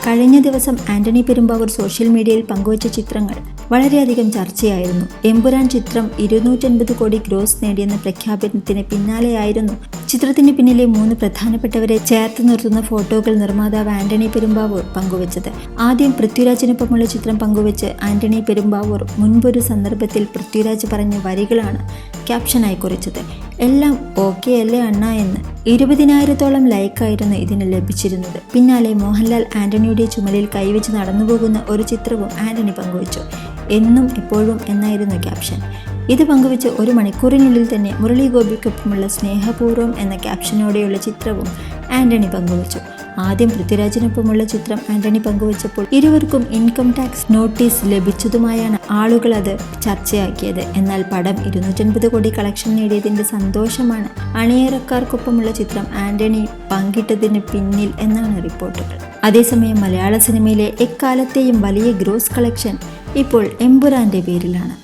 കഴിഞ്ഞ ദിവസം ആന്റണി പെരുമ്പാവൂർ സോഷ്യൽ മീഡിയയിൽ പങ്കുവച്ച ചിത്രങ്ങൾ വളരെയധികം ചർച്ചയായിരുന്നു. എമ്പുരാൻ ചിത്രം 250 കോടി ഗ്രോസ് നേടിയെന്ന പ്രഖ്യാപനത്തിന് പിന്നാലെയായിരുന്നു ചിത്രത്തിന് പിന്നിലെ 3 പ്രധാനപ്പെട്ടവരെ ചേർത്ത് നിർത്തുന്ന ഫോട്ടോകൾ നിർമ്മാതാവ് ആന്റണി പെരുമ്പാവൂർ പങ്കുവച്ചത്. ആദ്യം പൃഥ്വിരാജിനൊപ്പമുള്ള ചിത്രം പങ്കുവച്ച് ആന്റണി പെരുമ്പാവൂർ മുൻപൊരു സന്ദർഭത്തിൽ പൃഥ്വിരാജ് പറഞ്ഞ വരികളാണ് ക്യാപ്ഷനായി കുറിച്ചത്. എല്ലാം ഓക്കെ അല്ലേ അണ്ണ എന്ന്. 20,000-ഓളം ലൈക്കായിരുന്നു ഇതിന് ലഭിച്ചിരുന്നത്. പിന്നാലെ മോഹൻലാൽ ആന്റണിയുടെ ചുമലിൽ കൈവച്ച് നടന്നുപോകുന്ന ഒരു ചിത്രവും ആന്റണി പങ്കുവച്ചു. എന്നും എപ്പോഴും എന്നായിരുന്നു ക്യാപ്ഷൻ. ഇത് പങ്കുവച്ച് 1 മണിക്കൂറിനുള്ളിൽ തന്നെ മുരളി ഗോപിക്കൊപ്പമുള്ള സ്നേഹപൂർവ്വം എന്ന ക്യാപ്ഷനോടെയുള്ള ചിത്രവും ആന്റണി പങ്കുവച്ചു. ആദ്യം പൃഥ്വിരാജിനൊപ്പമുള്ള ചിത്രം ആന്റണി പങ്കുവച്ചപ്പോൾ ഇരുവർക്കും ഇൻകം ടാക്സ് നോട്ടീസ് ലഭിച്ചതുമായാണ് ആളുകൾ അത് ചർച്ചയാക്കിയത്. എന്നാൽ പടം 250 കോടി കളക്ഷൻ നേടിയതിന്റെ സന്തോഷമാണ് അണിയറക്കാർക്കൊപ്പമുള്ള ചിത്രം ആന്റണി പങ്കിട്ടതിന് പിന്നിൽ എന്നാണ് റിപ്പോർട്ടുകൾ. അതേസമയം മലയാള സിനിമയിലെ എക്കാലത്തെയും വലിയ ഗ്രോസ് കളക്ഷൻ ഇപ്പോൾ എമ്പുരാന്റെ പേരിലാണ്.